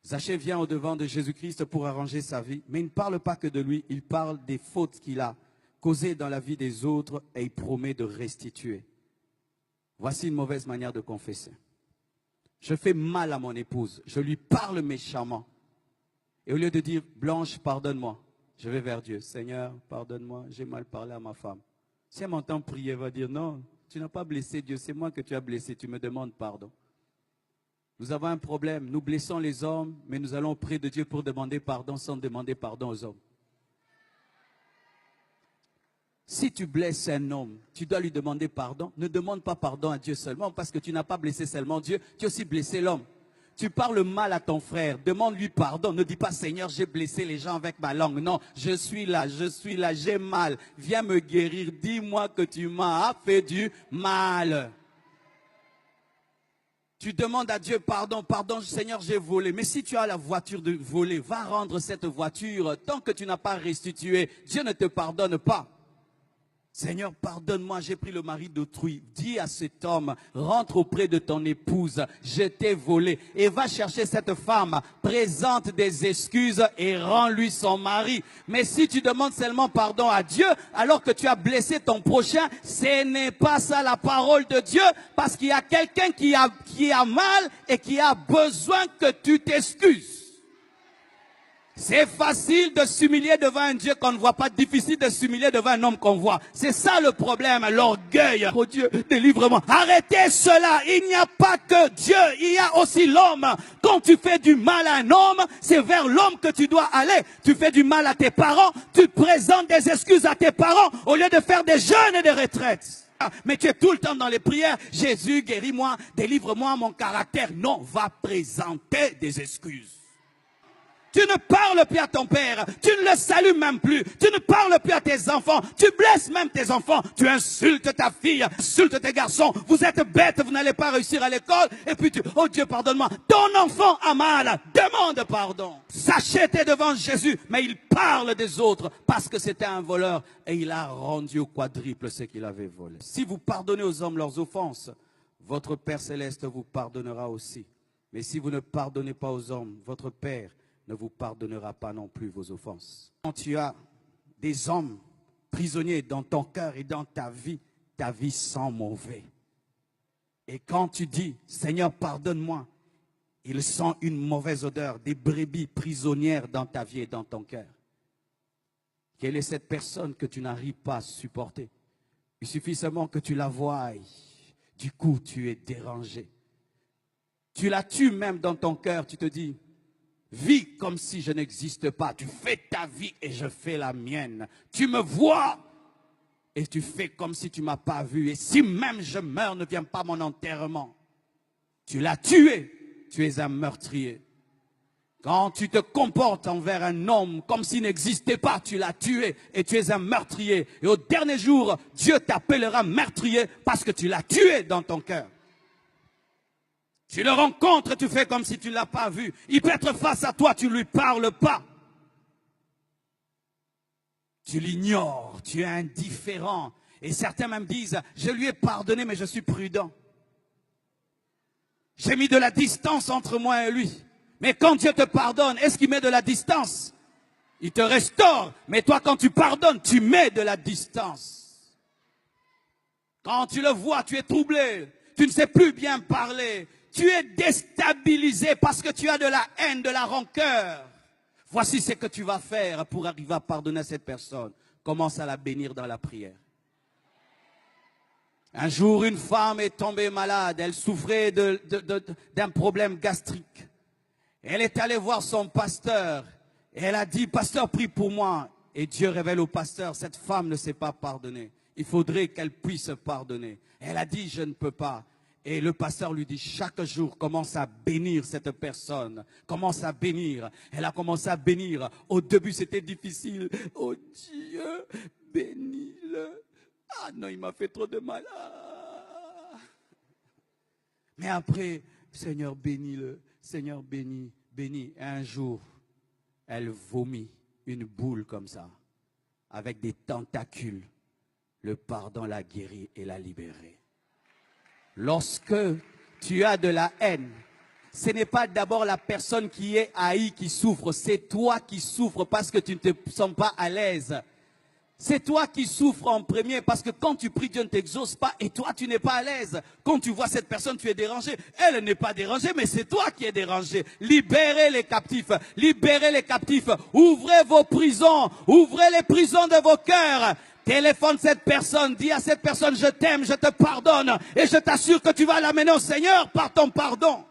Zachée vient au-devant de Jésus-Christ pour arranger sa vie, mais il ne parle pas que de lui, il parle des fautes qu'il a causées dans la vie des autres et il promet de restituer. Voici une mauvaise manière de confesser. Je fais mal à mon épouse, je lui parle méchamment. Et au lieu de dire, Blanche, pardonne-moi, je vais vers Dieu. Seigneur, pardonne-moi, j'ai mal parlé à ma femme. Si elle m'entend prier, elle va dire, non, tu n'as pas blessé Dieu, c'est moi que tu as blessé, tu me demandes pardon. Nous avons un problème, nous blessons les hommes, mais nous allons auprès de Dieu pour demander pardon sans demander pardon aux hommes. Si tu blesses un homme, tu dois lui demander pardon. Ne demande pas pardon à Dieu seulement parce que tu n'as pas blessé seulement Dieu, tu as aussi blessé l'homme. Tu parles mal à ton frère, demande-lui pardon. Ne dis pas, Seigneur, j'ai blessé les gens avec ma langue. Non, je suis là, j'ai mal. Viens me guérir, dis-moi que tu m'as fait du mal. Tu demandes à Dieu pardon, pardon, Seigneur, j'ai volé. Mais si tu as la voiture de voler, va rendre cette voiture. Tant que tu n'as pas restitué, Dieu ne te pardonne pas. Seigneur, pardonne-moi, j'ai pris le mari d'autrui. Dis à cet homme, rentre auprès de ton épouse, je t'ai volé. Et va chercher cette femme, présente des excuses et rends-lui son mari. Mais si tu demandes seulement pardon à Dieu, alors que tu as blessé ton prochain, ce n'est pas ça la parole de Dieu, parce qu'il y a quelqu'un qui a mal et qui a besoin que tu t'excuses. C'est facile de s'humilier devant un Dieu qu'on ne voit pas, difficile de s'humilier devant un homme qu'on voit. C'est ça le problème, l'orgueil. Oh Dieu, délivre-moi. Arrêtez cela, il n'y a pas que Dieu, il y a aussi l'homme. Quand tu fais du mal à un homme, c'est vers l'homme que tu dois aller. Tu fais du mal à tes parents, tu présentes des excuses à tes parents au lieu de faire des jeûnes et des retraites. Mais tu es tout le temps dans les prières. Jésus, guéris-moi, délivre-moi mon caractère. Non, va présenter des excuses. Tu ne parles plus à ton père, tu ne le salues même plus, tu ne parles plus à tes enfants, tu blesses même tes enfants, tu insultes ta fille, insultes tes garçons, vous êtes bêtes, vous n'allez pas réussir à l'école, et puis oh Dieu pardonne-moi, ton enfant a mal, demande pardon. Zachée était devant Jésus, mais il parle des autres parce que c'était un voleur et il a rendu au quadruple ce qu'il avait volé. Si vous pardonnez aux hommes leurs offenses, votre Père Céleste vous pardonnera aussi. Mais si vous ne pardonnez pas aux hommes, votre Père ne vous pardonnera pas non plus vos offenses. Quand tu as des hommes prisonniers dans ton cœur et dans ta vie sent mauvais. Et quand tu dis, Seigneur, pardonne-moi, il sent une mauvaise odeur, des brebis prisonnières dans ta vie et dans ton cœur. Quelle est cette personne que tu n'arrives pas à supporter? Il suffit seulement que tu la voies. Du coup, tu es dérangé. Tu la tues même dans ton cœur, tu te dis, vis comme si je n'existe pas. Tu fais ta vie et je fais la mienne. Tu me vois et tu fais comme si tu ne m'as pas vu. Et si même je meurs, ne viens pas à mon enterrement. Tu l'as tué. Tu es un meurtrier. Quand tu te comportes envers un homme comme s'il n'existait pas, tu l'as tué et tu es un meurtrier. Et au dernier jour, Dieu t'appellera meurtrier parce que tu l'as tué dans ton cœur. Tu le rencontres, tu fais comme si tu ne l'as pas vu. Il peut être face à toi, tu ne lui parles pas. Tu l'ignores, tu es indifférent. Et certains même disent, je lui ai pardonné, mais je suis prudent. J'ai mis de la distance entre moi et lui. Mais quand Dieu te pardonne, est-ce qu'il met de la distance? Il te restaure. Mais toi, quand tu pardonnes, tu mets de la distance. Quand tu le vois, tu es troublé. Tu ne sais plus bien parler. Tu es déstabilisé parce que tu as de la haine, de la rancœur. Voici ce que tu vas faire pour arriver à pardonner à cette personne. Commence à la bénir dans la prière. Un jour, une femme est tombée malade. Elle souffrait d'un problème gastrique. Elle est allée voir son pasteur. Et elle a dit, pasteur, prie pour moi. Et Dieu révèle au pasteur, cette femme ne sait pas pardonner. Il faudrait qu'elle puisse pardonner. Elle a dit, je ne peux pas. Et le pasteur lui dit, chaque jour, commence à bénir cette personne. Commence à bénir. Elle a commencé à bénir. Au début, c'était difficile. Oh Dieu, bénis-le. Ah non, il m'a fait trop de mal. Ah. Mais après, Seigneur, bénis-le. Seigneur, bénis, bénis. Et un jour, elle vomit une boule comme ça, avec des tentacules. Le pardon l'a guérie et l'a libérée. Lorsque tu as de la haine, ce n'est pas d'abord la personne qui est haïe qui souffre, c'est toi qui souffres parce que tu ne te sens pas à l'aise. C'est toi qui souffres en premier parce que quand tu pries, Dieu ne t'exauce pas et toi, tu n'es pas à l'aise. Quand tu vois cette personne, tu es dérangé. Elle n'est pas dérangée, mais c'est toi qui es dérangé. Libérez les captifs. Libérez les captifs. Ouvrez vos prisons. Ouvrez les prisons de vos cœurs. Téléphone cette personne. Dis à cette personne, je t'aime, je te pardonne. Et je t'assure que tu vas l'amener au Seigneur par ton pardon.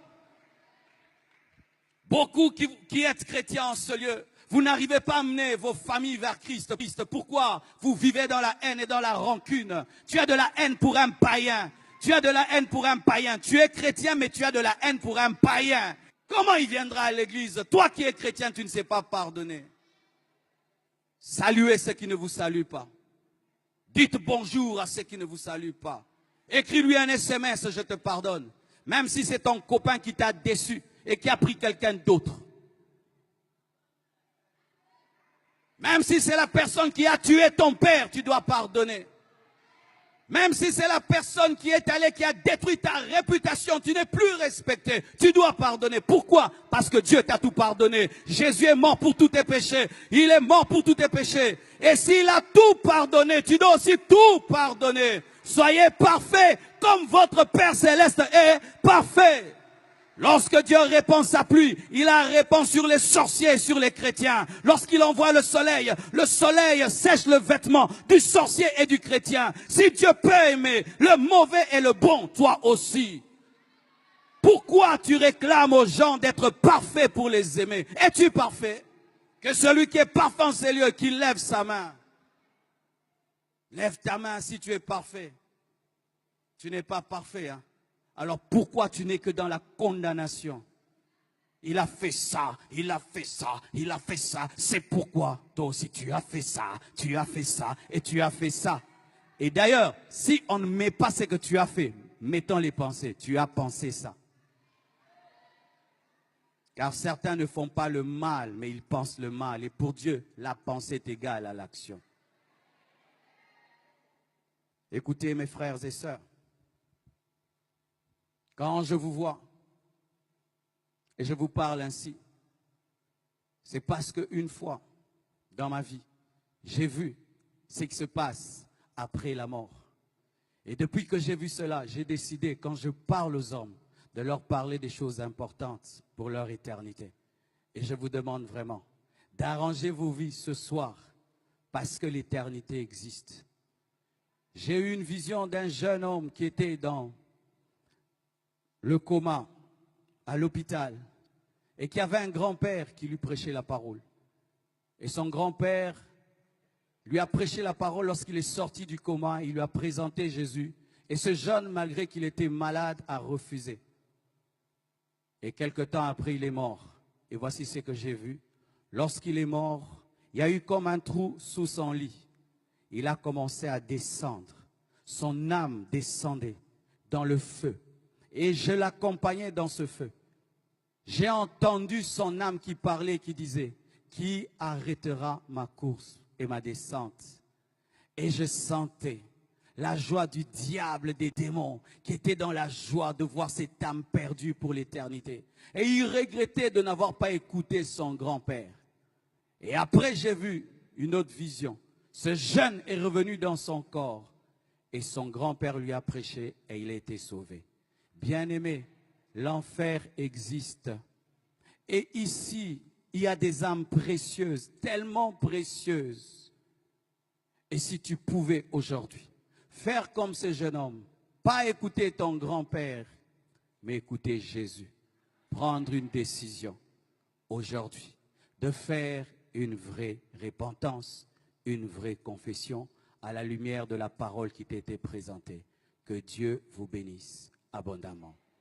Beaucoup qui êtes chrétiens en ce lieu, vous n'arrivez pas à amener vos familles vers Christ. Pourquoi? Vous vivez dans la haine et dans la rancune. Tu as de la haine pour un païen. Tu as de la haine pour un païen. Tu es chrétien, mais tu as de la haine pour un païen. Comment il viendra à l'église? Toi qui es chrétien, tu ne sais pas pardonner. Saluez ceux qui ne vous saluent pas. Dites bonjour à ceux qui ne vous saluent pas. Écris-lui un SMS, je te pardonne. Même si c'est ton copain qui t'a déçu et qui a pris quelqu'un d'autre. Même si c'est la personne qui a tué ton père, tu dois pardonner. Même si c'est la personne qui est allée, qui a détruit ta réputation, tu n'es plus respecté, tu dois pardonner. Pourquoi? Parce que Dieu t'a tout pardonné. Jésus est mort pour tous tes péchés. Il est mort pour tous tes péchés. Et s'il a tout pardonné, tu dois aussi tout pardonner. Soyez parfaits comme votre Père Céleste est parfait. Lorsque Dieu répand sa pluie, il la répand sur les sorciers et sur les chrétiens. Lorsqu'il envoie le soleil sèche le vêtement du sorcier et du chrétien. Si Dieu peut aimer le mauvais et le bon, toi aussi. Pourquoi tu réclames aux gens d'être parfaits pour les aimer? Es-tu parfait? Que celui qui est parfait en ces lieux, qu'il lève sa main. Lève ta main si tu es parfait. Tu n'es pas parfait, hein? Alors pourquoi tu n'es que dans la condamnation? Il a fait ça, il a fait ça, il a fait ça. C'est pourquoi toi aussi tu as fait ça, tu as fait ça et tu as fait ça. Et d'ailleurs, si on ne met pas ce que tu as fait, mettons les pensées. Tu as pensé ça. Car certains ne font pas le mal, mais ils pensent le mal. Et pour Dieu, la pensée est égale à l'action. Écoutez mes frères et sœurs. Quand je vous vois et je vous parle ainsi, c'est parce qu'une fois dans ma vie, j'ai vu ce qui se passe après la mort. Et depuis que j'ai vu cela, j'ai décidé, quand je parle aux hommes, de leur parler des choses importantes pour leur éternité. Et je vous demande vraiment d'arranger vos vies ce soir parce que l'éternité existe. J'ai eu une vision d'un jeune homme qui était dans le coma, à l'hôpital, et qui avait un grand-père qui lui prêchait la parole. Et son grand-père lui a prêché la parole lorsqu'il est sorti du coma, il lui a présenté Jésus. Et ce jeune, malgré qu'il était malade, a refusé. Et quelque temps après, il est mort. Et voici ce que j'ai vu. Lorsqu'il est mort, il y a eu comme un trou sous son lit. Il a commencé à descendre. Son âme descendait dans le feu. Et je l'accompagnais dans ce feu. J'ai entendu son âme qui parlait, qui disait, « Qui arrêtera ma course et ma descente ?» Et je sentais la joie du diable, des démons, qui était dans la joie de voir cette âme perdue pour l'éternité. Et il regrettait de n'avoir pas écouté son grand-père. Et après, j'ai vu une autre vision. Ce jeune est revenu dans son corps. Et son grand-père lui a prêché et il a été sauvé. Bien-aimé, l'enfer existe. Et ici, il y a des âmes précieuses, tellement précieuses. Et si tu pouvais aujourd'hui faire comme ce jeune homme, pas écouter ton grand-père, mais écouter Jésus, prendre une décision aujourd'hui de faire une vraie repentance, une vraie confession à la lumière de la parole qui t'était présentée. Que Dieu vous bénisse abondamment.